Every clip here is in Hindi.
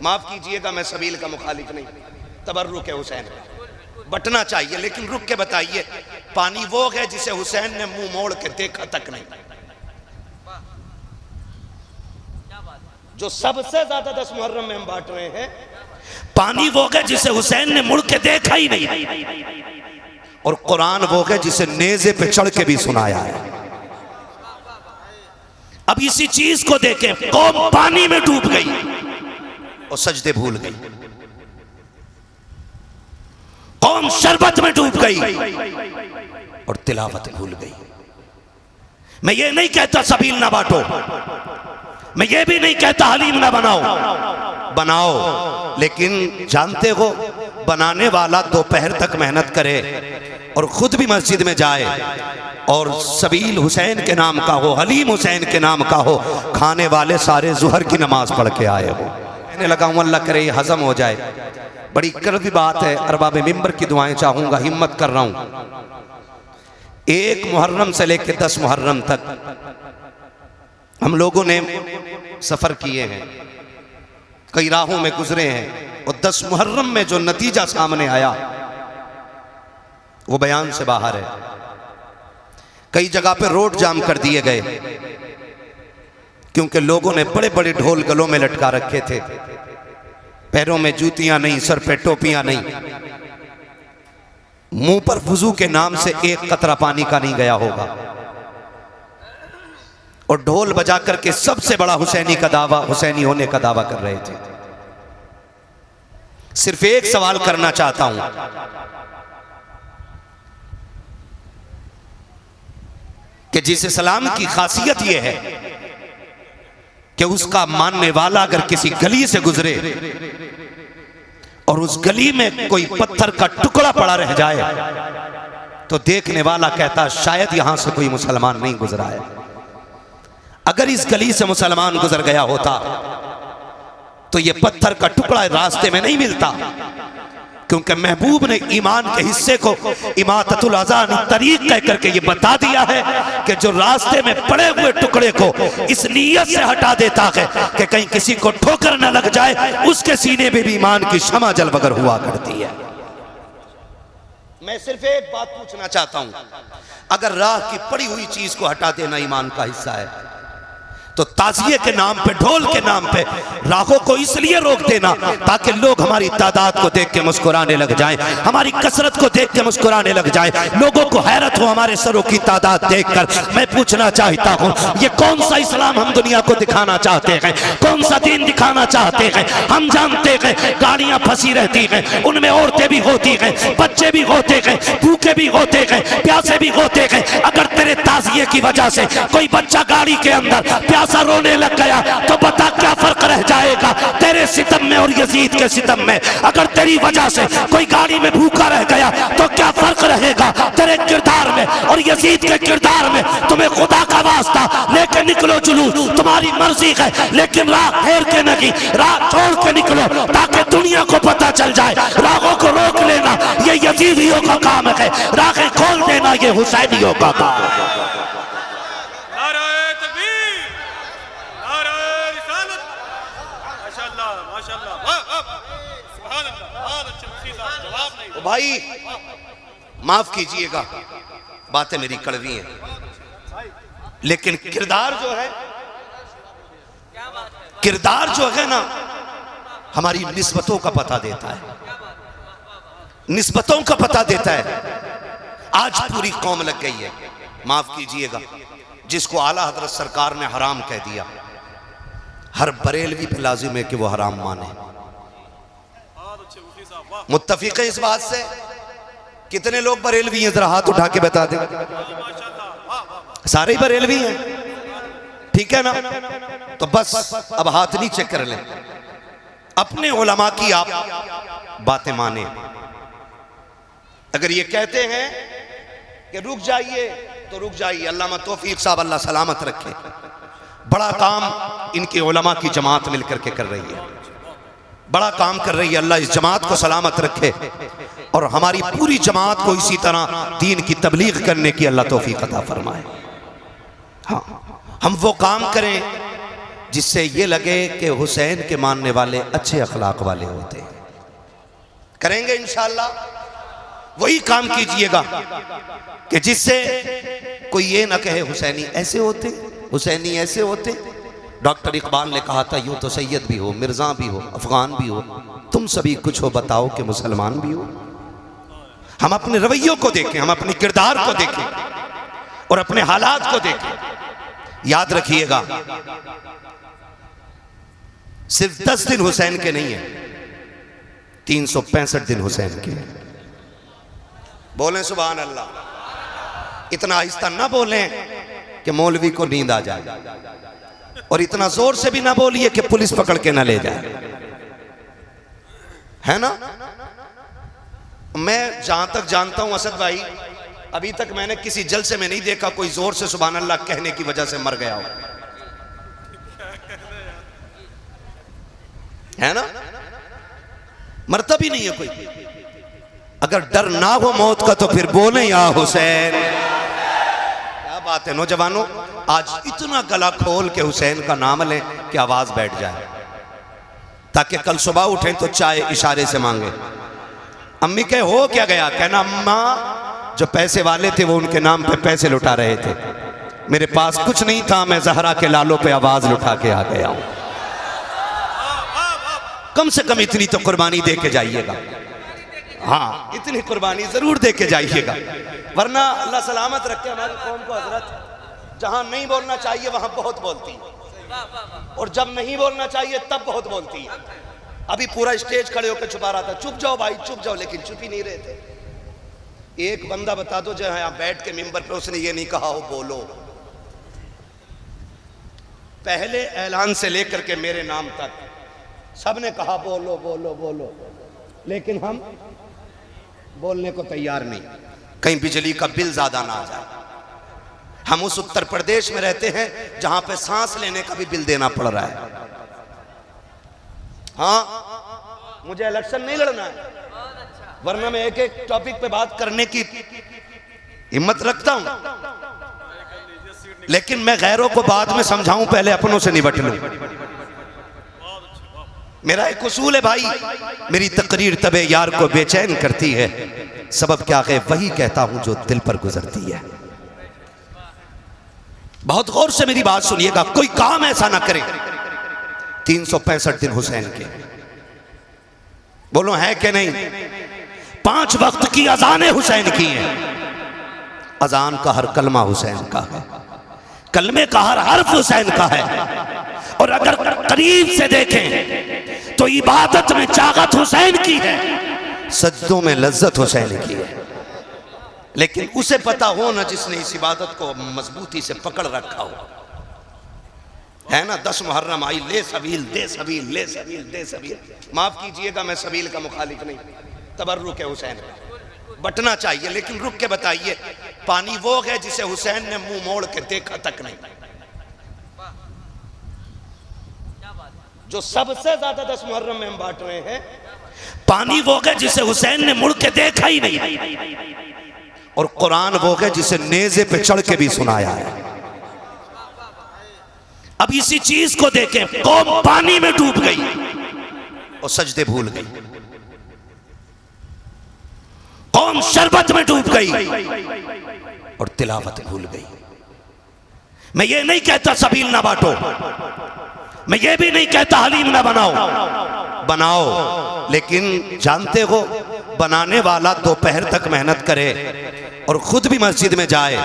माफ कीजिएगा, मैं सबील का मुखालिफ नहीं, तबर्रुक है हुसैन, बटना चाहिए, लेकिन रुक के बताइए पानी वो है जिसे हुसैन ने मुंह मोड़ के देखा तक नहीं, जो सबसे ज्यादा 10 मुहर्रम में हम बांट रहे हैं, पानी वो है जिसे हुसैन ने मुड़ के देखा ही नहीं, और कुरान वो है जिसे नेज़े पे चढ़ के भी सुनाया है। अब इसी चीज को देखें, कौम पानी में डूब गई और सजदे भूल गई, कौम शरबत में डूब गई और तिलावत भूल गई। मैं ये नहीं कहता सबील ना बांटो, मैं ये भी नहीं कहता हलीम ना बनाओ, बनाओ, लेकिन जानते हो बनाने वाला दोपहर तक मेहनत करे और खुद भी मस्जिद में जाए और सबील हुसैन के नाम का हो, हलीम हुसैन के नाम का हो, खाने वाले सारे जुहर की नमाज पढ़ के आए हो। कहने लगा हूं अल्लाह करे ये हजम हो जाए। बड़ी कड़वी बात है, अरबाब मिंबर की दुआएं चाहूंगा, हिम्मत कर रहा हूं। 1 मुहर्रम से लेकर 10 मुहर्रम तक हम लोगों ने सफर किए हैं, कई राहों में गुजरे हैं, और 10 मुहर्रम में जो नतीजा सामने आया वो बयान से बाहर है। कई जगह पे रोड जाम कर दिए गए क्योंकि लोगों ने बड़े बड़े ढोल गलों में लटका रखे थे, पैरों में जूतियां नहीं, सर पे टोपियां नहीं, मुंह पर वुजू के नाम से एक कतरा पानी का नहीं गया होगा, और ढोल बजा करके सबसे बड़ा हुसैनी का दावा, हुसैनी होने का दावा कर रहे थे। सिर्फ एक सवाल करना चाहता हूं, कि जिस इस्लाम की खासियत यह है कि उसका मानने वाला अगर किसी गली से गुजरे और उस गली में कोई पत्थर का टुकड़ा पड़ा रह जाए तो देखने वाला कहता शायद यहां से कोई मुसलमान नहीं गुजरा है। अगर इस गली से मुसलमान गुजर गया होता तो यह पत्थर का टुकड़ा रास्ते में नहीं मिलता, क्योंकि महबूब ने ईमान के हिस्से को इमाततुल अज़ान तरीक कह करके ये बता दिया है कि जो रास्ते में पड़े हुए टुकड़े को इस नीयत से हटा देता है कि कहीं किसी को ठोकर न लग जाए, उसके सीने में भी ईमान की शमा जलवगर हुआ करती है। मैं सिर्फ एक बात पूछना चाहता हूं, अगर राह की पड़ी हुई चीज को हटा देना ईमान का हिस्सा है तो ताज़िये के नाम पे, ढोल के नाम पे राहों को इसलिए रोक देना ताकि लोग हमारी तादाद को देख के मुस्कुराने लग जाएं, हमारी कसरत को देख के मुस्कुराने लग जाएं, लोगों को हैरत हो हमारे सरों की तादाद देखकर। मैं पूछना चाहता हूं, ये कौन सा इस्लाम हम दुनिया को दिखाना चाहते हैं, कौन सा दीन दिखाना चाहते हैं? हम जानते हैं गाड़ियां फंसी रहती हैं, उनमें औरतें भी होती हैं, बच्चे भी होते हैं, भूखे भी होते हैं, प्यासे भी होते हैं। अगर तेरे ताज़िये की वजह से कोई बच्चा गाड़ी के अंदर प्यासा रोने लग गया तो बता क्या फर्क रह जाएगा तेरे सितम में और यजीद के सितम में? अगर तेरी वजह से कोई गाड़ी में भूखा रह गया तो क्या फर्क रहेगा तेरे किरदार में और यजीद के किरदार में? तुम्हें खुदा का वास्ता लेके निकलो जुलूस, तुम्हारी मर्जी है, लेकिन राह फेर के नहीं, राह छोड़ के निकलो ताकि दुनिया को पता चल जाए। राहों को रोक लेना ये यजीदियों का काम है, राहें खोल देना ये हुसैनियों का काम है। भाई माफ कीजिएगा, बातें मेरी कड़वी हैं, लेकिन किरदार जो है, किरदार जो है ना, हमारी निस्बतों का पता देता है, निस्बतों का पता देता है। आज पूरी कौम लग गई है, माफ कीजिएगा, जिसको आला हजरत सरकार ने हराम कह दिया, हर बरेलवी पे लाजिम है कि वो हराम माने। मुत्तफिक है इस बात से? कितने लोग बरेलवी हैं, जरा हाथ उठा के बता दें। सारे ही बरेलवी हैं, ठीक है ना? तो बस अब हाथ नीचे कर लें, अपने उलमा की आप बातें माने। अगर ये कहते हैं कि रुक जाइए तो रुक जाइए, अल्लामा तौफीक साहब अल्लाह सलामत रखे, बड़ा काम इनके उलमा की जमात मिलकर के कर रही है, बड़ा काम कर रही है। अल्लाह इस जमात को सलामत रखे और हमारी पूरी जमात को इसी तरह दीन की तबलीग करने की अल्लाह तौफीक अता फरमाए। हाँ, हम वो काम करें जिससे ये लगे कि हुसैन के मानने वाले अच्छे अखलाक वाले होते हैं। करेंगे इंशाअल्लाह, वही काम कीजिएगा कि जिससे कोई ये ना कहे हुसैनी ऐसे होते, हुसैनी ऐसे होते। डॉक्टर इकबाल ने कहा था, यूं तो सैयद भी हो, मिर्जा भी हो, अफगान भी हो, तुम सभी कुछ हो, बताओ कि मुसलमान भी हो। हम अपने रवैयों को देखें, हम अपने किरदार को देखें और अपने हालात को देखें। याद रखिएगा, सिर्फ 10 दिन हुसैन के नहीं है, 365 दिन हुसैन के। बोलें सुभान अल्लाह। इतना आहिस्ता ना बोलें कि मौलवी को नींद आ जाए, और इतना जोर से भी ना बोलिए कि पुलिस पकड़ के ना ले जाए, है ना। मैं जहां तक जानता हूं असद भाई, अभी तक मैंने किसी जलसे में नहीं देखा कोई जोर से सुभान अल्लाह कहने की वजह से मर गया हो, है ना। मरता भी नहीं है कोई। अगर डर ना हो मौत का तो फिर बोले या हुसैन। क्या बात है नौजवानों, आज इतना गला खोल के हुसैन का नाम लें कि आवाज बैठ जाए, ताकि कल सुबह उठें तो चाय इशारे से मांगे। अम्मी कहे हो क्या गया, कहना अम्मा जो पैसे वाले थे वो उनके नाम पे पैसे लुटा रहे थे, मेरे पास कुछ नहीं था, मैं जहरा के लालों पे आवाज लुटा के आ गया हूं। कम से कम इतनी तो कुर्बानी दे के जाइएगा। हाँ, इतनी कुर्बानी जरूर दे के जाइएगा, वरना अल्लाह सलामत रखे हमारी कौम को। हजरत जहां नहीं बोलना चाहिए वहां बहुत बोलती है, और जब नहीं बोलना चाहिए तब बहुत बोलती है। अभी पूरा स्टेज खड़े होकर छुपा रहा था, चुप जाओ भाई चुप जाओ, लेकिन चुप ही नहीं रहे थे। एक बंदा बता दो जो यहाँ बैठ के मिंबर पे उसने ये नहीं कहा हो बोलो। पहले ऐलान से लेकर के मेरे नाम तक सबने कहा बोलो बोलो बोलो, लेकिन हम बोलने को तैयार नहीं, कहीं बिजली का बिल ज्यादा ना आ जाए। हम उस उत्तर प्रदेश में रहते हैं जहां पे सांस लेने का भी बिल देना पड़ रहा है। हाँ, मुझे इलेक्शन नहीं लड़ना है, वरना मैं एक एक टॉपिक पे बात करने की हिम्मत रखता हूं, लेकिन मैं गैरों को बाद में समझाऊं, पहले अपनों से निपट लूं। मेरा एक उसूल है भाई, मेरी तकरीर तबे यार को बेचैन करती है, सबब क्या है वही कहता हूं जो दिल पर गुजरती है। बहुत गौर से मेरी बात सुनिएगा, कोई काम ऐसा ना करे। 365 दिन हुसैन के, बोलो है कि नहीं। 5 वक्त की अजानें हुसैन की हैं। अजान का हर कलमा हुसैन का है, कलमे का हर हर्फ हुसैन का है, और अगर करीब से देखें तो इबादत में चागत हुसैन की है, सजदों में लज्जत हुसैन की है। लेकिन उसे पता हो ना जिसने इस इबादत को मजबूती से पकड़ रखा हो, है ना। 10 मुहर्रम आई, ले सबील दे सबील, ले सबील दे सबील। माफ कीजिएगा मैं सबील का मुखालिफ नहीं, तबर्रुक है हुसैन, बटना चाहिए, लेकिन रुक के बताइए पानी वो है जिसे हुसैन ने मुंह मोड़ के देखा तक नहीं। जो सबसे ज्यादा 10 मुहर्रम में हम बांट रहे हैं, पानी वो है जिसे हुसैन ने मुड़ के देखा ही नहीं, और कुरान वो है जिसे नेज़े पे चढ़ के भी सुनाया है। अब इसी चीज को देखें, कौम पानी में डूब गई और सजदे भूल गई, कौम शरबत में डूब गई और तिलावत भूल गई। मैं ये नहीं कहता सबील ना बांटो, मैं ये भी नहीं कहता हलीम ना बनाओ, बनाओ, लेकिन जानते हो बनाने वाला दोपहर तक मेहनत करे और खुद भी मस्जिद में जाए,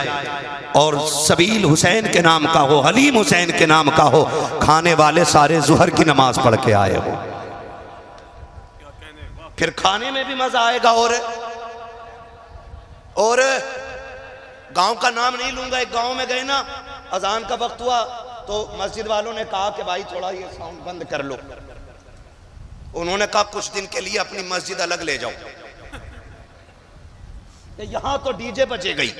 और सबील हुसैन के नाम का हो, हलीम हुसैन के नाम का हो, खाने वाले सारे जुहर की नमाज पढ़ के आए हो, फिर खाने में भी मजा आएगा। और गांव का नाम नहीं लूंगा, एक गांव में गए ना, अजान का वक्त हुआ तो मस्जिद वालों ने कहा कि भाई थोड़ा ये साउंड बंद कर लो। उन्होंने कहा कुछ दिन के लिए अपनी मस्जिद अलग ले जाओ, यहां तो डीजे बजे गई।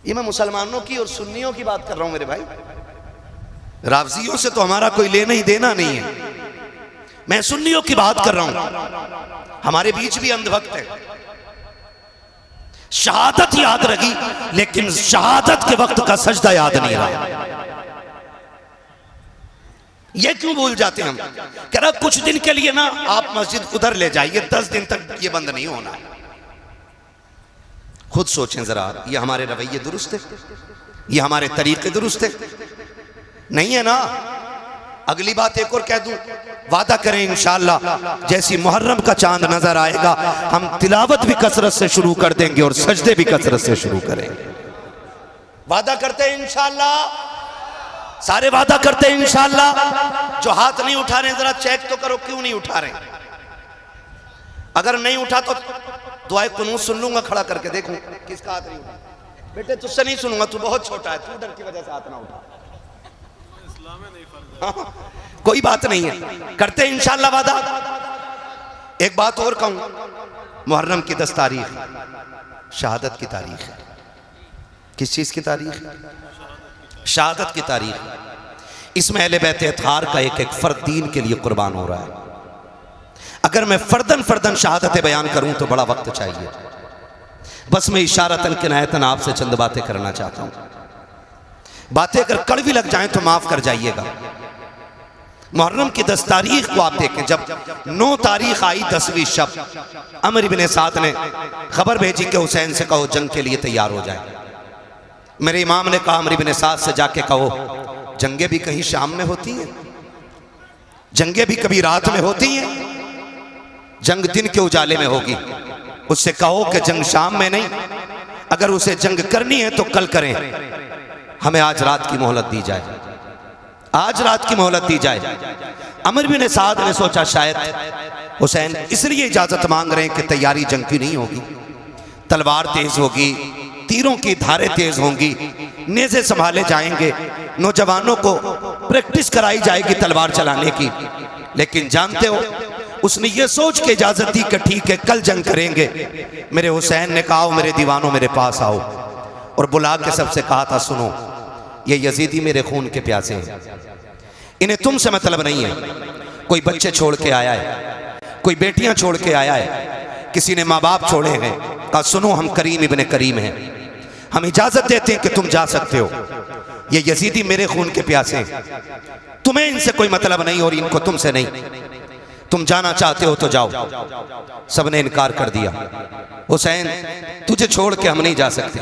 ये मैं मुसलमानों की और सुन्नियों की बात कर रहा हूं मेरे भाई, रावजियों से तो हमारा कोई लेना ही देना नहीं है। मैं सुन्नियों की बात कर रहा हूं, हमारे बीच भी अंधभक्त है। शहादत याद रही, लेकिन शहादत के वक्त का सजदा याद नहीं रहा। ये क्यों भूल जाते हम? कह रहा कुछ दिन के लिए ना आप मस्जिद उधर ले जाइए, 10 दिन तक ये बंद नहीं होना। खुद सोचें जरा, ये हमारे रवैये दुरुस्त है? ये हमारे तरीके दुरुस्त है? नहीं है ना। अगली बात एक और कह दूं, वादा करें इंशाअल्लाह जैसी मुहर्रम का चांद नजर आएगा हम तिलावत भी कसरत से शुरू कर देंगे और सजदे भी कसरत से शुरू करेंगे। वादा करते हैं इंशाअल्लाह, सारे वादा करते हैं इंशाअल्लाह। जो हाथ नहीं उठा रहे जरा चेक तो करो क्यों नहीं उठा रहे। अगर नहीं उठा तो दुआए कुनूत सुन लूंगा, खड़ा करके देखूं किसका हाथ नहीं उठा। बेटे तुझसे नहीं सुनूंगा, तू बहुत छोटा है, तू डर की वजह से हाथ ना उठा। हाँ, कोई बात नहीं है, करते हैं इंशाअल्लाह वादा। एक बात और कहूं, मुहर्रम की 10 तारीख शहादत की तारीख है। किस चीज की तारीख है? शहादत की तारीख। इसमें अहले बैत अतहार का एक एक फर्द दीन के लिए कुर्बान हो रहा है। अगर मैं फर्दन फर्दन शहादतें बयान करूं तो बड़ा वक्त चाहिए। बस मैं इशारतन किनायतन आपसे चंद बातें करना चाहता हूं। बातें अगर कड़वी लग जाएं तो माफ कर जाइएगा। मुहर्रम की 10 तारीख को आप देखें, जब 9 तारीख आई 10वीं शब, अमर इब्न साद ने खबर भेजी कि हुसैन से कहो जंग के लिए तैयार हो जाए। मेरे इमाम ने कहा अमर इब्न साद से जाके कहो जंगे भी कहीं शाम में होती हैं, जंगे भी कभी रात में होती हैं, जंग दिन के उजाले में होगी। उससे कहो कि जंग शाम में नहीं, अगर उसे जंग करनी है तो कल करें, हमें आज रात की मोहलत दी जाए, आज रात की मोहलत दी जाए। अमर बिन साद ने सोचा शायद हुसैन इसलिए इजाजत मांग रहे हैं कि तैयारी जंग की नहीं होगी, तलवार तेज होगी, तीरों की धारें तेज होंगी, नेज़े संभाले जाएंगे, नौजवानों को प्रैक्टिस कराई जाएगी तलवार चलाने की। लेकिन जानते हो उसने ये सोच के इजाजत दी कि ठीक है कल जंग करेंगे। मेरे हुसैन ने कहा मेरे दीवानों मेरे पास आओ, और बुला के सबसे कहा था सुनो ये यजीदी मेरे खून के प्यासे हैं, इन्हें तुमसे मतलब नहीं है। कोई बच्चे छोड़ के आया है, कोई बेटियां छोड़ के आया है, किसी ने माँ बाप छोड़े हैं। कहा सुनो हम करीम इब्ने करीम हैं, हम इजाजत देते हैं कि तुम जा सकते हो। ये यजीदी मेरे खून के प्यासे हैं, तुम्हें इनसे कोई मतलब नहीं और इनको तुमसे नहीं, तुम जाना चाहते हो तो जाओ। सबने इनकार कर दिया, हुसैन तुझे छोड़ के हम नहीं जा सकते।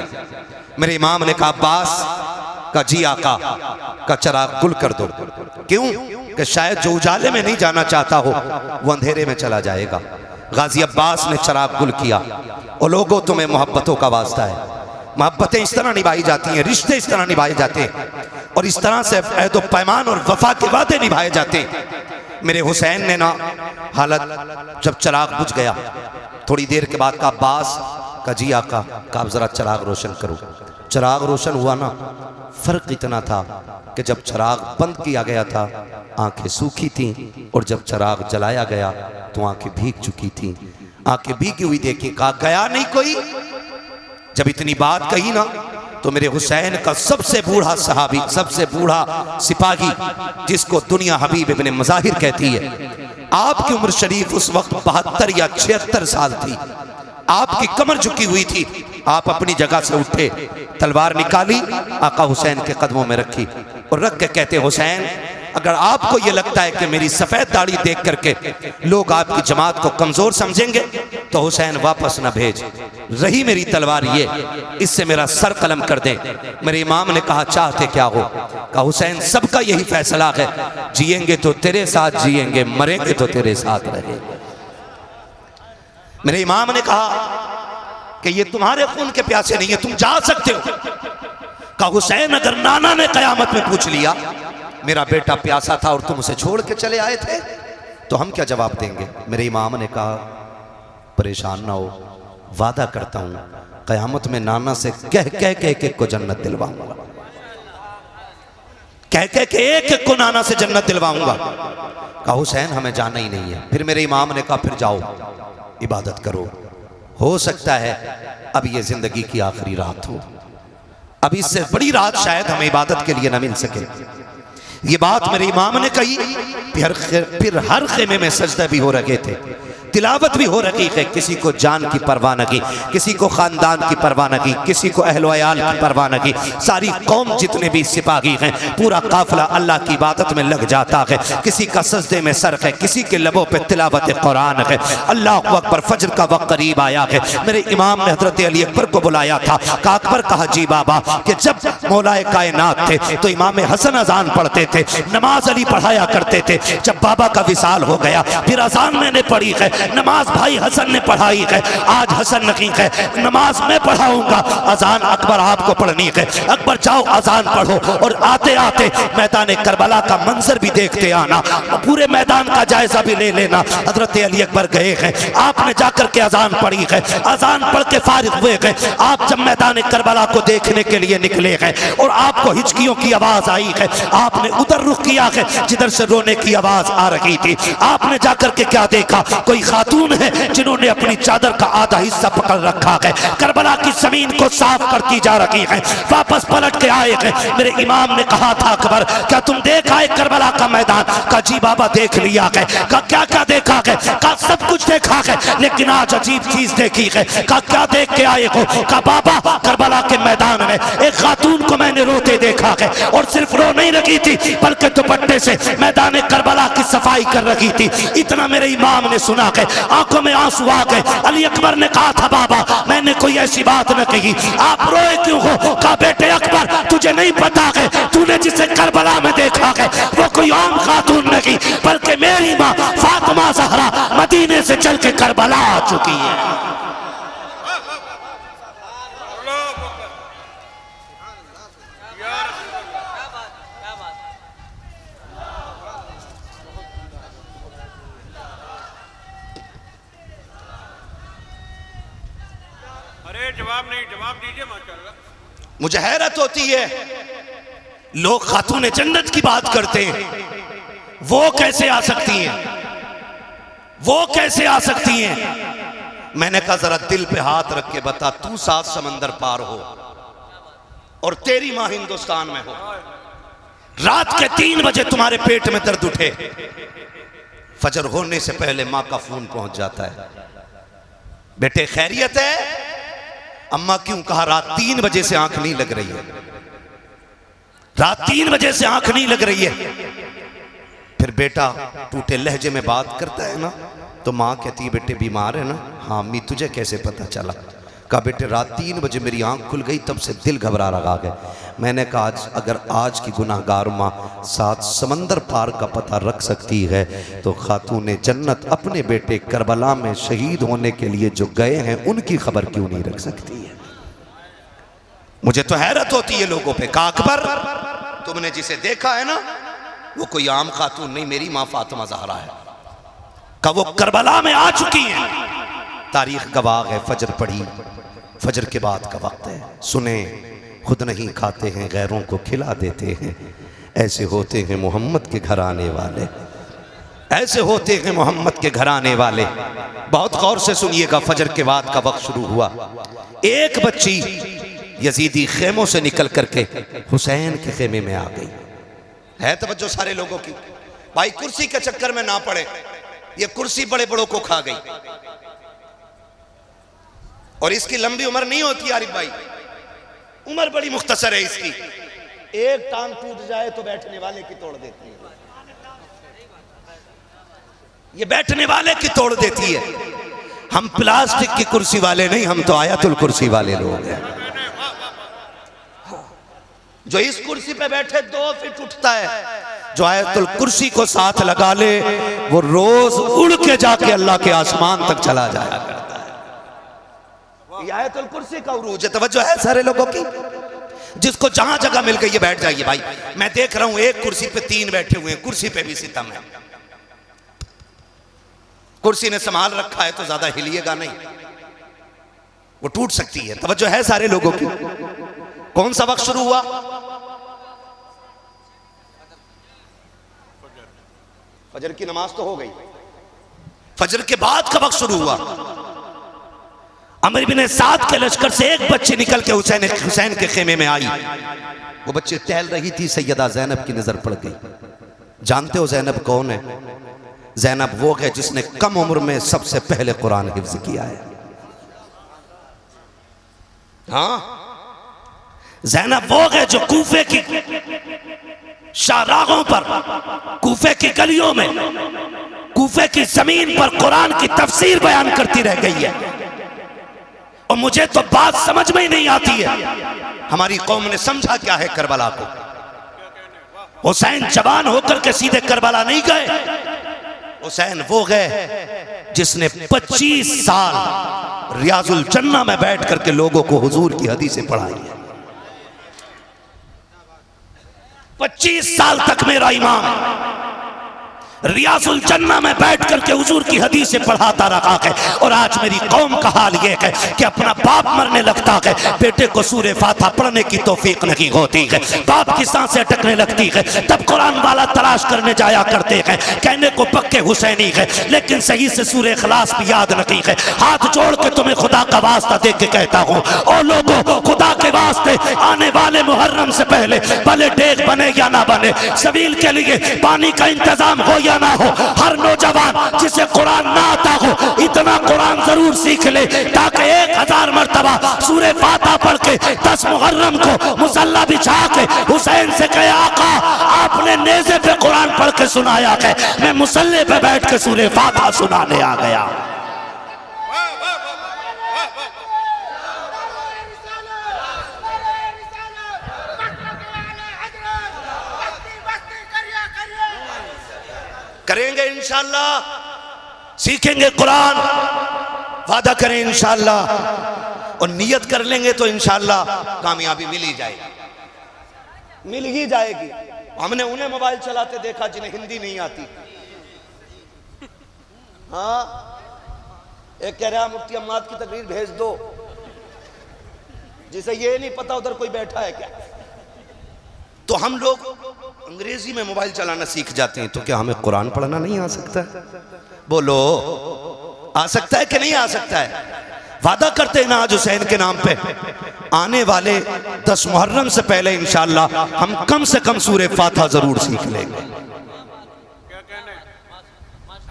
मेरे इमाम ने कहा अब्बास का जी आका का चिराग गुल कर दो। क्यों? कि शायद जो उजाले में नहीं जाना चाहता हो वो अंधेरे में चला जाएगा। गाजी अब्बास ने चिराग गुल किया। और लोगों तुम्हें मोहब्बतों का वास्ता है, मोहब्बतें इस तरह निभाई जाती हैं, रिश्ते इस तरह निभाए जाते हैं, और इस तरह से अहद व पैमान और वफा के वादे निभाए जाते हैं। मेरे हुसैन ने ना हालत जब चिराग बुझ गया, थोड़ी देर के बाद का अब्बास का जी आका का जरा चिराग रोशन करो। चिराग रोशन हुआ ना, फर्क इतना था कि जब चिराग बंद किया गया था आंखें सूखी थीं, और जब चिराग जलाया गया तो आंखें भीग चुकी थीं। आंखें भीगी हुई देखी, कहा गया नहीं कोई। जब इतनी बात कही ना तो मेरे हुसैन का सबसे बूढ़ा सहाबी, सबसे बूढ़ा सिपाही, जिसको दुनिया हबीब इब्ने मज़ाहिर कहती है, आपकी उम्र शरीफ उस वक्त 72 या 76 साल थी, आपकी कमर झुकी हुई थी। आप अपनी जगह से उठे, तलवार निकाली, आका हुसैन के कदमों में रखी, और रख के कहते हुसैन अगर आपको ये लगता है कि मेरी सफेद दाढ़ी देख करके लोग आपकी जमात को कमजोर समझेंगे तो हुसैन वापस न भेज, रही मेरी तलवार ये, इससे मेरा सर कलम कर दे। मेरे इमाम ने कहा चाहते क्या हो? कहा हुसैन सबका यही फैसला है, जिएंगे तो तेरे साथ जिएंगे, मरेंगे तो तेरे साथ रहेंगे। मेरे इमाम ने कहा कि ये तुम्हारे खून के प्यासे नहीं है, तुम जा सकते हो। कहा हुसैन अगर नाना ने कयामत में पूछ लिया मेरा बेटा प्यासा था और तुम उसे छोड़ के चले आए थे तो हम क्या जवाब देंगे? मेरे इमाम ने कहा परेशान ना हो, वादा करता हूं कयामत में नाना से कह कह के एक एक को जन्नत दिलवाऊंगा, कह कह के एक एक को नाना से जन्नत दिलवाऊंगा। कहा हुसैन हमें जाना ही नहीं है। फिर मेरे इमाम ने कहा फिर जाओ इबादत करो, हो सकता है अब ये जिंदगी की आखिरी रात हो, अब इससे बड़ी रात शायद हमें इबादत के लिए न मिल सके। ये बात मेरे इमाम ने कही। फिर हर खेमे में सजदा भी हो रहे थे, तिलावत भी हो रही है, किसी को जान की परवाह न की, किसी को खानदान की परवाह न की, किसी को अहलो अयाल की परवाह न की। सारी कौम जितने भी सिपाही हैं, पूरा काफिला अल्लाह की इबादत में लग जाता है। किसी का सजदे में सर है, किसी के लबों पे तिलावत कुरान है। अल्लाह अकबर, फजर का वक्त करीब आया है। मेरे इमाम ने हजरत अली अकबर को बुलाया था। का अकबर कहा जी बाबा कि जब मौलाए कायनात थे तो इमाम हसन अजान पढ़ते थे, नमाज अली पढ़ाया करते थे। जब बाबा का विसाल हो गया फिर अजान मैंने पढ़ी है, नमाज भाई हसन ने पढ़ाई है। आज हसन नहीं है, नमाज मैं पढ़ाऊंगा, अजान अकबर आपको पढ़नी है। अकबर जाओ अजान पढ़ो और आते आते मैदान करबला का मंजर भी देखते आना, पूरे मैदान का जायजा भी ले लेना। हजरत अली अकबर गए हैं, आपने जाकर के अजान पढ़ी है, अजान पढ़ के फारिग हुए हैं। आप जब मैदान करबला को देखने के लिए निकले हैं और आपको हिचकियों की आवाज आई है, आपने उधर रुख किया है जिधर से रोने की आवाज आ रही थी। आपने जाकर के क्या देखा, कोई खातून है जिन्होंने अपनी चादर का आधा हिस्सा पकड़ रखा है, करबला की जमीन को साफ करती जा रही है। वापस पलट के आए हैं। मेरे इमाम ने कहा था अकबर क्या तुम देखा है करबला का मैदान? का जी बाबा देख लिया है। का क्या क्या देखा है? का सब कुछ देखा है, लेकिन आज अजीब चीज देखी है। का क्या देख के आए हो? का बाबा करबला के मैदान में एक खातून को मैंने रोते देखा है, और सिर्फ रो नहीं रही थी बल्कि दुपट्टे से मैदान करबला की सफाई कर रही थी। इतना मेरे इमाम ने सुना है, आंखों में आंसू आ गए। अली अकबर ने कहा था बाबा मैंने कोई ऐसी बात न कही, आप रोए क्यों हो? कहा बेटे अकबर तुझे नहीं पता है, तूने जिसे करबला में देखा है वो कोई आम खातून नहीं बल्कि मेरी माँ फातिमा ज़हरा मदीने से चल के करबला आ चुकी है। अरे जवाब नहीं, जवाब दीजिए माशाअल्लाह। मुझे हैरत होती है, लोग खातून जन्नत की बात करते हैं, वो कैसे आ सकती हैं? वो कैसे आ सकती हैं? मैंने कहा जरा दिल पे हाथ रख के बता, तू 7 समंदर पार हो और तेरी माँ हिंदुस्तान में हो, रात के 3 बजे तुम्हारे पेट में दर्द उठे, फजर होने से पहले माँ का फोन पहुंच जाता है, बेटे खैरियत है? अम्मा क्यों? कहा रात 3 बजे से आंख नहीं लग रही है, रात 3 बजे से आंख नहीं लग रही है। फिर बेटा टूटे लहजे में बात करता है ना, तो माँ कहती है बेटे बीमार है ना? हाँ अम्मी तुझे कैसे पता चला? कहा बेटे रात 3 बजे मेरी आंख खुल गई, तब से दिल घबरा रहा है। मैंने कहा अगर आज की गुनाहगार माँ 7 समंदर पार का पता रख सकती है तो खातून जन्नत अपने बेटे करबला में शहीद होने के लिए जो गए हैं उनकी खबर क्यों नहीं रख सकती है? मुझे तो हैरत होती है लोगों पे। कहा अकबर तुमने जिसे देखा है ना वो कोई आम खातून नहीं, मेरी माँ फातिमा ज़हरा है। का वो करबला में आ चुकी है, तारीख गवाह है। फजर पढ़ी, फजर के बाद का वक्त है, सुने खुद नहीं खाते हैं गैरों को खिला देते हैं, ऐसे होते हैं मोहम्मद के घर आने वाले, ऐसे होते हैं मोहम्मद के घर आने वाले। बहुत गौर से सुनिएगा, फजर के बाद का वक्त शुरू हुआ। एक बच्ची यजीदी खेमों से निकल करके हुसैन के खेमे में आ गई। है तवज्जो सारे लोगों की? भाई कुर्सी के चक्कर में ना पड़े, ये कुर्सी बड़े बड़ों को खा गई और इसकी लंबी उम्र नहीं होती आरिफ भाई, उम्र बड़ी मुख्तसर है इसकी। एक टांग टूट जाए तो बैठने वाले की तोड़ देती है, ये बैठने वाले की तोड़ देती है। हम प्लास्टिक की कुर्सी वाले नहीं, हम तो आयतुल कुर्सी वाले लोग हैं। जो इस कुर्सी पे बैठे 2 फीट उठता है, जो आयतुल कुर्सी को साथ लगा ले वो रोज उड़ के जाके अल्लाह के आसमान तक चला जाया करता है। ये आयतुल कुर्सी का उरूज है। तवज्जो है सारे लोगों की? जिसको जहां जगह मिल गई है बैठ जाइए भाई। मैं देख रहा हूं एक कुर्सी पे 3 बैठे हुए हैं, कुर्सी पे भी सितम है। कुर्सी ने संभाल रखा है तो ज्यादा हिलिएगा नहीं, वो टूट सकती है। तवज्जो है सारे लोगों की? कौन सा वक्त शुरू हुआ? फजर की नमाज तो हो गई, फजर के बाद का वक्त शुरू हुआ। अमर बिन साद के लश्कर से एक बच्ची निकल के हुसैन के खेमे में आई। वो बच्ची टहल रही थी, सैयदा ज़ैनब की नजर पड़ गई। जानते हो ज़ैनब कौन है? ज़ैनब वो है जिसने कम उम्र में सबसे पहले कुरान हिफ्ज किया है। हाँ, ज़ैनब वो है जो कूफे की शाहराहों पर, कूफे की गलियों में, कूफे की जमीन पर कुरान की तफसीर बयान करती रह गई है। और मुझे तो बात समझ में ही नहीं आती है, हमारी कौम ने समझा क्या है करबला को। हुसैन जवान होकर के सीधे करबला नहीं गए। हुसैन वो गए जिसने 25 साल रियाजुल जन्ना में बैठ करके लोगों को हुजूर की हदीसें पढ़ाई है। 25 साल तक मेरा इमाम रियाजुल जन्ना में बैठ करके हुजूर की हदीसें पढ़ाता रहा है। और आज मेरी कौम का हाल यह है कि अपना बाप मरने लगता है, बेटे को सूरे फातिहा पढ़ने की तौफीक नहीं होती है, बाप की सांसें अटकने लगती है, तब कुरान वाला तलाश करने जाया करते हैं। कहने को पक्के हुसैनी है लेकिन सही से सूरे इखलास भी याद नहीं है। हाथ जोड़ के तुम्हें खुदा का वास्ता दे के कहता हूँ, और लोगों खुदा के वास्ते आने वाले मुहर्रम से पहले भले डेग बने या ना बने, सबील के लिए पानी का इंतजाम हो ना हो, हर नौजवान जिसे कुरान ना आता हो इतना कुरान जरूर सीख ले ताकि 1000 मर्तबा सूरे फातिहा पढ़ के 10 मुहर्रम को मुसल्ला बिछा के हुसैन से कहे, आका आपने नेज़े पे कुरान पढ़ के सुनाया है, मैं मुसल्ले पे बैठ के सूरे फातिहा सुनाने आ गया। करेंगे इंशाअल्लाह, सीखेंगे कुरान, वादा करें इंशाअल्लाह, और नियत कर लेंगे तो इंशाअल्लाह कामयाबी मिल ही जाएगी, मिल ही जाएगी। हमने उन्हें मोबाइल चलाते देखा जिन्हें हिंदी नहीं आती। हाँ, एक कह रहा मुफ्ती अम्माद की तकरीर भेज दो, जिसे ये नहीं पता उधर कोई बैठा है क्या। तो हम लोग अंग्रेजी में मोबाइल चलाना सीख जाते हैं, तो क्या हमें कुरान पढ़ना नहीं आ सकता है? बोलो, आ सकता है कि नहीं आ सकता है? वादा करते हैं ना आज हुसैन के नाम पे, आने वाले 10 मुहर्रम से पहले इंशाअल्लाह हम कम से कम सूरे फातिहा जरूर सीख लेंगे,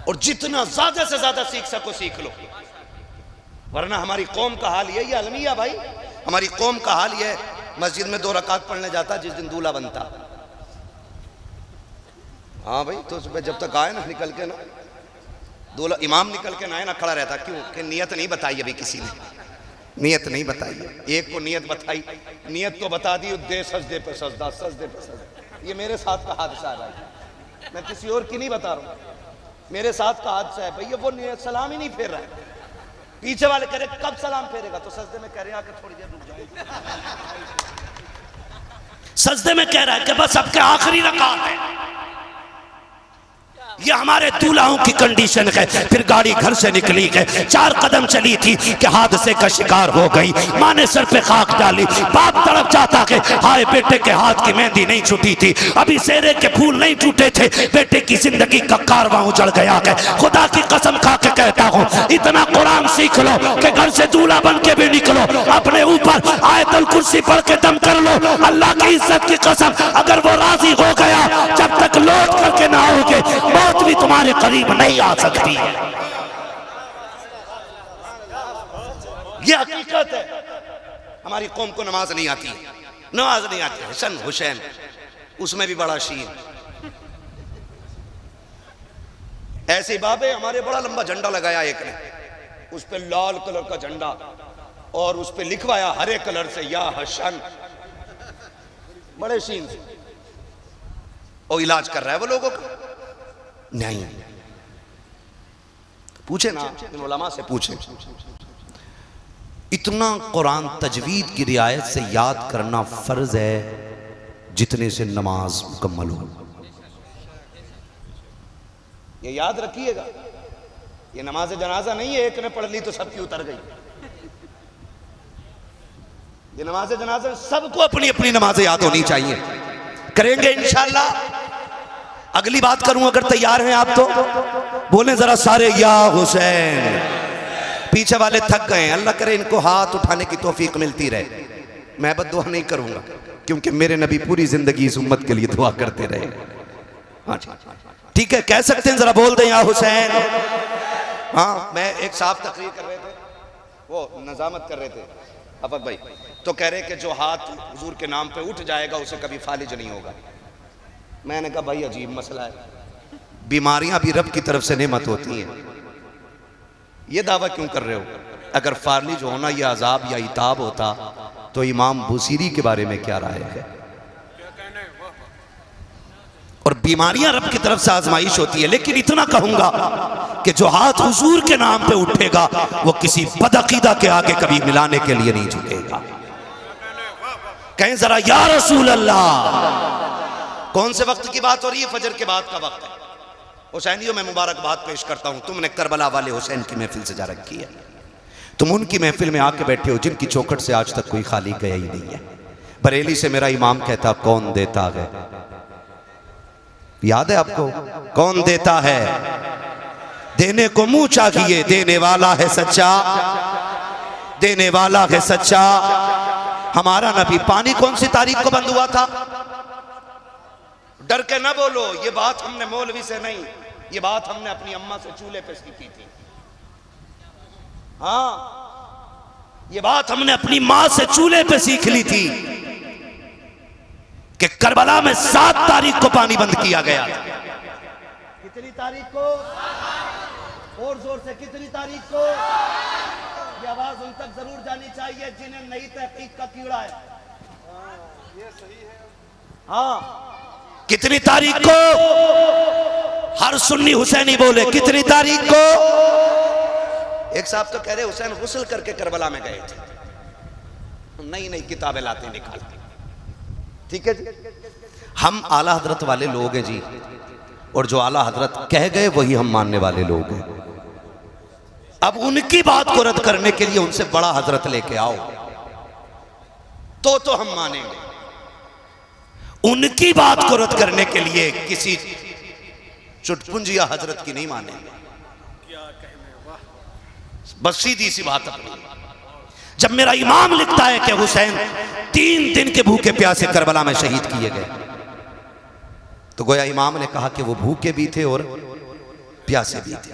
और जितना ज्यादा से ज्यादा सीख सको सीख लो, वरना हमारी कौम का हाल यही है अलमिया भाई। हमारी कौम का हाल यह है, मस्जिद में 2 रकात पढ़ने जाता जिस दिन दूल्हा बनता। हाँ भाई, तो सुबह जब तक आए ना निकल के ना, दूल्हा इमाम निकल के ना आए ना, खड़ा रहता। क्यों? कि नियत नहीं बताई अभी किसी ने, नियत नहीं बताई है। एक को नियत बताई, नियत तो बता दी, दे सजदे पे सजदा, सजदे पे सजदा। ये मेरे साथ का हादसा है, मैं किसी और की नहीं बता रहा हूँ, मेरे साथ का हादसा है भैया। वो नियत सलाम ही नहीं फेर रहा है, पीछे वाले कह रहे कब सलाम फेरेगा, तो सजदे में कह रहे आके थोड़ी देर रुक जाओ। सजदे में कह रहा है कि बस अब के आखिरी रकात है। ये हमारे दूल्हाओं की कंडीशन है। फिर गाड़ी घर से निकली है, 4 कदम चली थी कि हादसे का शिकार हो गई। माँ ने सर पे खाक डाली, बाप तड़प जाता है, हाय बेटे के हाथ की मेहंदी नहीं छूटी थी, अभी सेरे के फूल नहीं टूटे थे, बेटे की जिंदगी का कारवां उजड़ गया है। खुदा की कसम खा के कहता हूँ, इतना कुरान सीख लो कि घर से दूल्हा बन के भी निकलो, अपने ऊपर आयतुल कुर्सी पढ़ के दम कर लो। अल्लाह की इज्जत की कसम, अगर वो राजी हो गया, जब तक लौट करके ना आओगे मौत भी तुम्हारे करीब नहीं आ सकती है। ये हकीकत है। हमारी कौम को नमाज नहीं आती, नमाज नहीं आती। हसन हुसैन उसमें भी बड़ा शीन। ऐसे बाबे हमारे बड़ा लंबा झंडा लगाया एक ने, उस पे लाल कलर का झंडा, और उस पे लिखवाया हरे कलर से या हसन, बड़े शीन से। और इलाज कर रहा है वो लोगों का। नहीं, पूछे ना, इन उलमा से पूछे। इतना कुरान तजवीद की रियायत से याद करना फर्ज है जितने से नमाज मुकम्मल हो। ये याद रखिएगा, ये नमाज जनाजा नहीं है, एक ने पढ़ ली तो सबकी उतर गई। ये नमाज जनाजा सबको अपनी अपनी नमाजें याद होनी चाहिए। करेंगे इंशाअल्लाह। अगली बात करूं, अगर तैयार हैं आप तो बोलें जरा सारे या हुसैन। पीछे वाले थक गए, अल्लाह करे इनको हाथ उठाने की तौफीक मिलती रहे। मैं बद्दुआ नहीं करूंगा, क्योंकि मेरे नबी पूरी जिंदगी इस उम्मत के लिए दुआ करते रहे। हाँ जी। ठीक है, कह सकते हैं, जरा बोल दें या हुसैन। हाँ, मैं एक साहब तकरीर कर रहे थे, वो नजामत कर रहे थे अफक भाई, तो कह रहे कि जो हाथ हुजूर के नाम पे उठ जाएगा उसे कभी फालिज नहीं होगा। मैंने कहा भाई अजीब मसला है, बीमारियां भी रब की तरफ से नेमत होती हैं, ये दावा क्यों कर रहे हो? अगर फालिज होना यह अजाब या इताब होता तो इमाम बुसीरी के बारे में क्या राय है? और बीमारियां रब की तरफ से आजमाइश होती है, लेकिन इतना कहूंगा कि जो हाथ हुजूर के नाम पे उठेगा वो किसी बदअकीदा के आगे कभी मिलाने के लिए नहीं झुकेगा। कहें जरा या रसूल अल्लाह। कौन से वक्त की बात हो रही है? फजर के बाद का वक्त है। हुसैनियों में मुबारकबाद पेश करता हूं, तुमने करबला वाले हुसैन की महफिल सजा रखी है, तुम उनकी महफिल में आके बैठे हो जिनकी चौखट से आज तक कोई खाली गया ही नहीं है। बरेली से मेरा इमाम कहता कौन देता है, याद है आपको? कौन देता है? देने को मुंह चाहिए, देने वाला है सच्चा, देने वाला है सच्चा। हमारा नबी पानी कौन सी तारीख को बंद हुआ था? डर के ना बोलो, ये बात हमने मौलवी से नहीं, ये बात हमने अपनी अम्मा से चूल्हे पे सीखी थी। हाँ, ये बात हमने अपनी मां से चूल्हे पे सीख ली थी कि करबला में 7 तारीख को पानी बंद किया गया था। कितनी तारीख को? और जोर से, कितनी तारीख को? ये आवाज उन तक जरूर जानी चाहिए जिन्हें नई तहकीक का कीड़ा है। ये सही है। हाँ, कितनी तारीख को? हर सुन्नी हुसैनी बोले कितनी तारीख को? एक साहब तो कह रहे हुसैन गुस्ल करके करबला में गए थे। नई नई किताबें लाते निकालते। ठीक है जी, हम आला हजरत वाले लोग हैं जी, और जो आला हजरत कह गए वही हम मानने वाले लोग हैं। अब उनकी बात को रद्द करने के लिए उनसे बड़ा हजरत लेके आओ तो हम मानेंगे। उनकी बात को रद्द करने के लिए किसी चुटपुंजिया हजरत की नहीं मानेंगे। बस सीधी सी बात अपनी। जब मेरा इमाम लिखता है कि हुसैन 3 दिन के भूखे प्यासे करबला में शहीद किए गए, तो गोया इमाम ने कहा कि वो भूखे भी थे और प्यासे भी थे।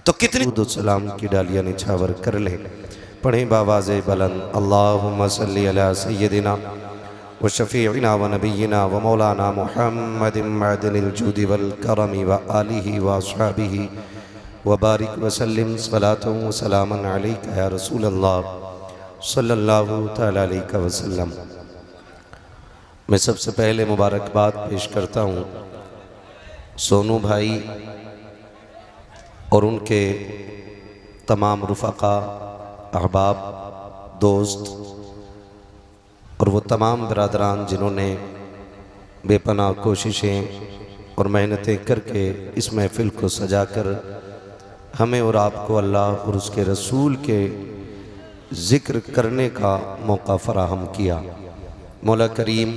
तो कितनी सलाम की डालियां निछावर कर ले, पढ़े बावाज़े बुलंद अल्लाहुम्मा सल्ली अला सय्यदिना व शफीइना व नबीना व मौलाना मुहम्मदिन मअदनिल जुदी वल करमी व आलिहि व अस्हाबिहि व बारिक व सल्लिम सलातन व सलामन अलैका या रसूल अल्लाह सल्लल्लाहु तआला अलैहि वसल्लम। मैं सबसे पहले मुबारकबाद पेश करता हूँ सोनू भाई और उनके तमाम रुफ़क़ा, अहबाब, दोस्त और वो तमाम बरादरान जिन्होंने बेपनाह कोशिशें और मेहनतें करके इस महफ़िल को सजाकर हमें और आपको अल्लाह और उसके रसूल के ज़िक्र करने का मौका फ़राहम किया। मौला करीम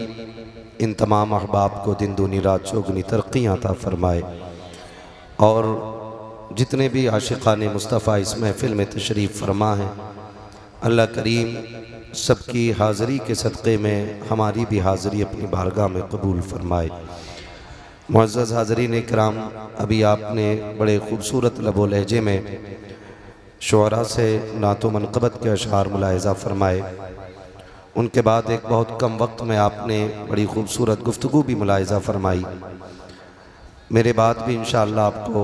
इन तमाम अहबाब को दिन दूनी रात चौगुनी तरक्कियाँ अता फ़रमाए, और जितने भी आशिक़ाने मुस्तफ़ा इस महफ़िल में तशरीफ़ फरमा हैं, अल्लाह करीम सबकी हाज़री के सदक़े में हमारी भी हाज़री अपनी बारगाह में कबूल फ़रमाए। मुअज़्ज़ज़ हाज़रीन इकराम, अभी आपने बड़े ख़ूबसूरत लबो लहजे में शुअरा से नातो मनक़बत के अशआर मुलाहिज़ा फ़रमाए। उनके बाद एक बहुत कम वक्त में आपने बड़ी ख़ूबसूरत गुफ्तगू भी मुलाहिज़ा फ़रमाई। मेरे बाद भी इंशाअल्लाह आपको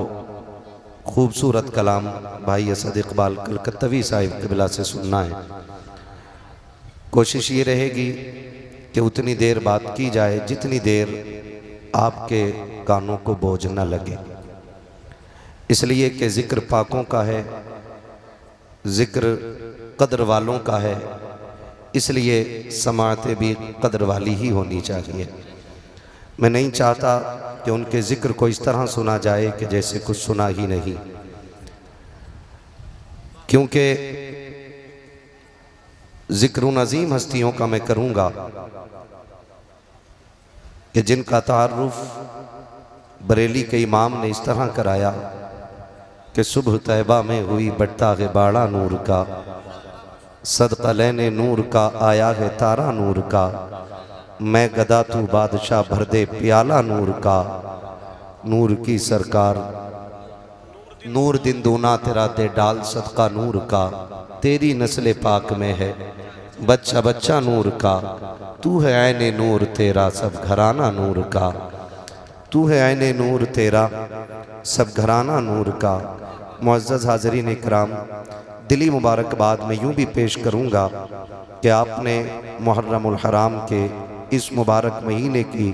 ख़ूबसूरत कलाम भाई असद इक़बाल कलकत्तवी साहिब क़िबला से सुनना है। कोशिश ये रहेगी कि उतनी देर बात की जाए जितनी देर आपके कानों को बोझ न लगे, इसलिए कि ज़िक्र पाकों का है, ज़िक्र कदर वालों का है, इसलिए समाअतें भी कदर वाली ही होनी चाहिए। मैं नहीं चाहता कि उनके ज़िक्र को इस तरह सुना जाए कि जैसे कुछ सुना ही नहीं, क्योंकि ज़िक्र उन अजीम हस्तियों का मैं करूँगा कि जिनका तारुफ बरेली के इमाम ने इस तरह कराया कि सुबह तैबा में हुई बट्टा है बाड़ा नूर का, सदका लेने नूर का आया है तारा नूर का, मैं गदा तू बादशाह भर दे प्याला नूर का, नूर की सरकार, नूर दिन दूना तेरा दे डाल सदका नूर का, तेरी नस्ल पाक में है बच्चा बच्चा नूर का, तू है ऐने नूर तेरा सब घराना नूर का, तू है ऐने नूर तेरा सब घराना नूर का। मुअज़्ज़ज़ हाज़रीन इकराम, दिली मुबारकबाद में यूँ भी पेश करूँगा कि आपने मुहर्रमुल हराम के इस मुबारक महीने की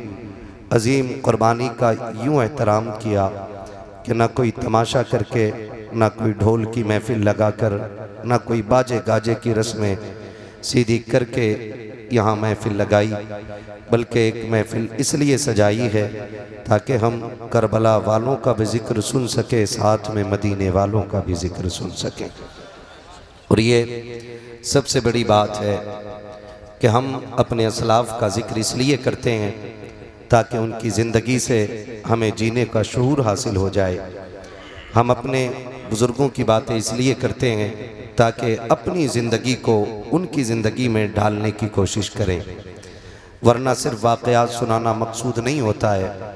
अजीम कुर्बानी का यूँ एहतराम किया कि ना कोई तमाशा करके, ना कोई ढोल की महफिल लगाकर, ना कोई बाजे गाजे की रस्में सीधी करके यहाँ महफिल लगाई, बल्कि एक महफिल इसलिए सजाई है ताकि हम करबला वालों का भी ज़िक्र सुन सके, साथ में मदीने वालों का भी ज़िक्र सुन सके। और ये सबसे बड़ी बात है कि हम अपने असलाफ़ का ज़िक्र इसलिए करते हैं ताकि उनकी ज़िंदगी से हमें जीने का शऊर हासिल हो जाए। हम अपने बुज़ुर्गों की बातें इसलिए करते हैं ताकि अपनी ज़िंदगी को उनकी ज़िंदगी में ढालने की कोशिश करें, वरना सिर्फ वाक़यात सुनाना मकसूद नहीं होता है।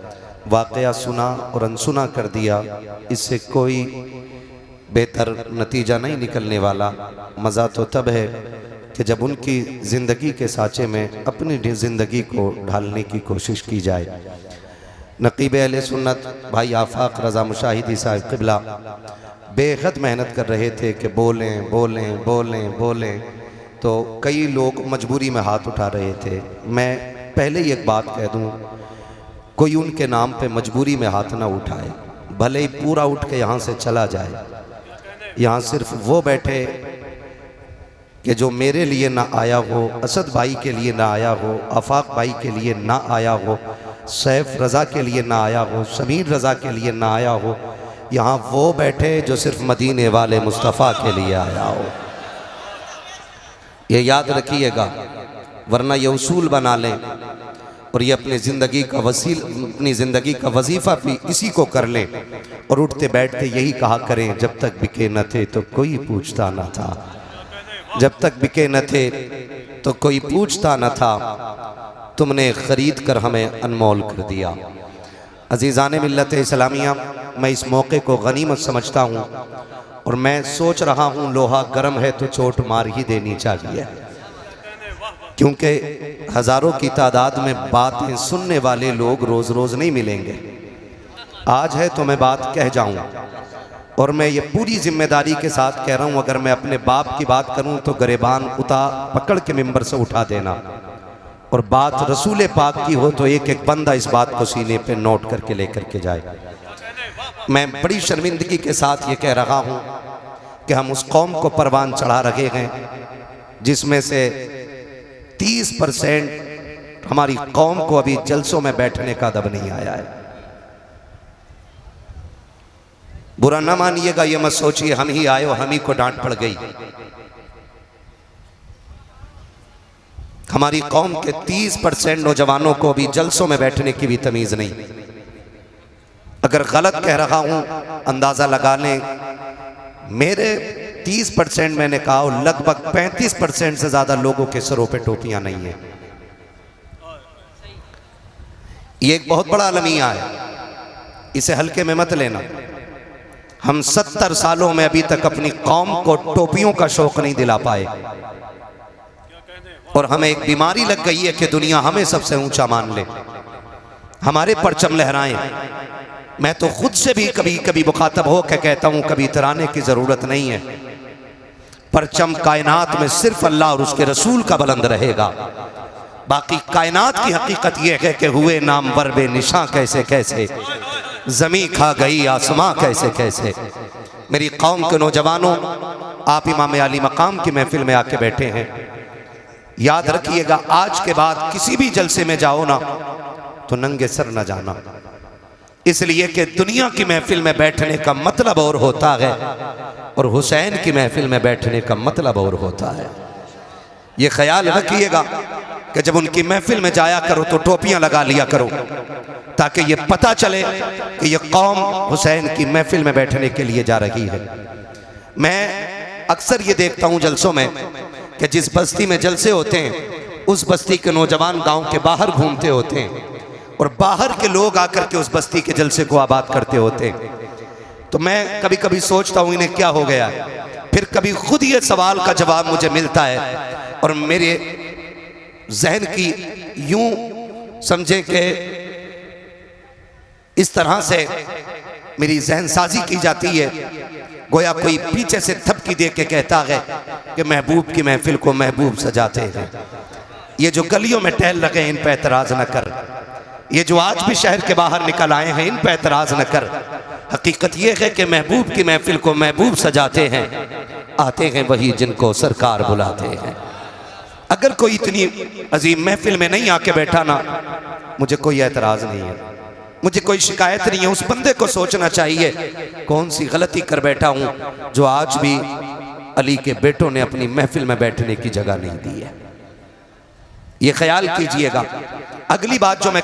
वाक़या सुना और अनसुना कर दिया, इससे कोई बेहतर नतीजा नहीं निकलने वाला। मज़ा तो तब है कि जब उनकी ज़िंदगी के साँचे में अपनी ज़िंदगी को ढालने की कोशिश की जाए। नक़ीब अहले सुन्नत भाई आफाक रज़ा मुशाहिदी साहब क़िबला बेहद मेहनत कर रहे थे कि बोलें बोलें बोलें बोलें, तो कई लोग मजबूरी में हाथ उठा रहे थे। मैं पहले ही एक बात कह दूं, कोई उनके नाम पे मजबूरी में हाथ ना उठाए, भले ही पूरा उठ के यहाँ से चला जाए। यहाँ सिर्फ वो बैठे कि जो मेरे लिए ना आया हो, असद भाई के लिए ना आया हो, आफाक भाई के लिए ना आया हो, सैफ रज़ा के लिए ना आया हो, समीर रज़ा के लिए ना आया हो। यहाँ वो बैठे जो सिर्फ मदीने वाले मुस्तफ़ा के लिए आया हो। ये याद रखिएगा, वरना ये उसूल बना लें और ये अपनी ज़िंदगी का अपनी ज़िंदगी का वजीफ़ा भी इसी को कर लें और उठते बैठते यही कहा करें, जब तक बिके न थे तो कोई पूछता न था, जब तक बिके न थे तो कोई पूछता न था, तुमने ख़रीद कर हमें अनमोल कर दिया। अज़ीज़ान मिल्लत इस्लामिया, मैं इस मौके को गनीमत समझता हूँ और मैं सोच रहा हूँ लोहा गर्म है तो चोट मार ही देनी चाहिए, क्योंकि हज़ारों की तादाद में बातें सुनने वाले लोग रोज़ रोज़ नहीं मिलेंगे। आज है तो मैं बात कह जाऊँ, और मैं ये पूरी जिम्मेदारी के साथ कह रहा हूँ, अगर मैं अपने बाप की बात करूँ तो गरेबान पकड़ के मिंबर से उठा देना, और बात रसूल पाक की हो तो एक एक बंदा इस बात को सीने पे नोट करके लेकर के जाए। मैं बड़ी शर्मिंदगी के साथ ये कह रहा हूँ कि हम उस कौम को परवान चढ़ा रहे हैं जिसमें से 30% हमारी कौम को अभी जलसों में बैठने का अदब नहीं आया है। बुरा ना मानिएगा, ये मत सोचिए हम ही आए और हम ही को डांट पड़ गई। हमारी कौम के 30% नौजवानों को अभी जलसों में बैठने की भी तमीज नहीं। अगर गलत कह रहा हूं अंदाजा लगा लें, मेरे 30% मैंने कहा, लगभग 35% से ज्यादा लोगों के सरों पे टोपियां नहीं है। ये एक बहुत बड़ा अलमिया है, इसे हल्के में मत लेना। हम 70 सालों में अभी तक अपनी कौम को टोपियों का शौक नहीं दिला पाए, और हमें एक बीमारी लग गई है कि दुनिया हमें सबसे ऊंचा मान ले, हमारे परचम लहराएं। मैं तो खुद से भी कभी कभी मुखातब हो के कहता हूं, कभी इतराने की जरूरत नहीं है। परचम कायनात में सिर्फ अल्लाह और उसके रसूल का बुलंद रहेगा। बाकी कायनात की हकीकत यह है कि हुए नामवर बेनिशां कैसे कैसे, जमी खा गई आसमां कैसे कैसे। मेरी कौम के नौजवानों, आप इमाम अली मकाम की महफिल में आके बैठे हैं, याद रखिएगा आज के बाद किसी भी जलसे में जाओ ना तो नंगे सर न जाना, इसलिए कि दुनिया की महफिल में बैठने का मतलब और होता है और हुसैन की महफिल में बैठने का मतलब और होता है। ये ख्याल रखिएगा कि जब उनकी महफिल में जाया करो तो टोपियां लगा लिया करो, ताकि ये पता चले कि ये कौम हुसैन की महफिल में बैठने के लिए जा रही है। मैं अक्सर ये देखता हूँ जलसों में कि जिस बस्ती में जलसे होते हैं उस बस्ती के नौजवान गांव के बाहर घूमते होते हैं, और बाहर के लोग आकर के उस बस्ती के जलसे को आबाद करते होते। तो मैं कभी कभी सोचता हूँ इन्हें क्या हो गया, फिर कभी खुद ये सवाल का जवाब मुझे मिलता है और मेरे जहन की यूं समझे कि इस तरह से मेरी जहन साजी की जाती है, गोया कोई पीछे से थपकी दे के कहता है कि महबूब की महफिल को महबूब सजाते हैं। ये जो गलियों में टहल लगे इन पर एतराज न कर, ये जो आज भी शहर के बाहर निकल आए हैं इन पर एतराज न कर। हकीकत ये है कि महबूब की महफिल को महबूब सजाते हैं, आते हैं वही जिनको सरकार बुलाते हैं। अगर कोई इतनी अजीम महफिल में नहीं आके बैठा ना, मुझे कोई एतराज नहीं है, मुझे कोई शिकायत नहीं है। उस बंदे को सोचना चाहिए कौन सी गलती कर बैठा हूं जो आज भी अली के बेटों ने अपनी महफिल में बैठने की जगह नहीं दी है। ये ख्याल कीजिएगा। अगली बात जो मैं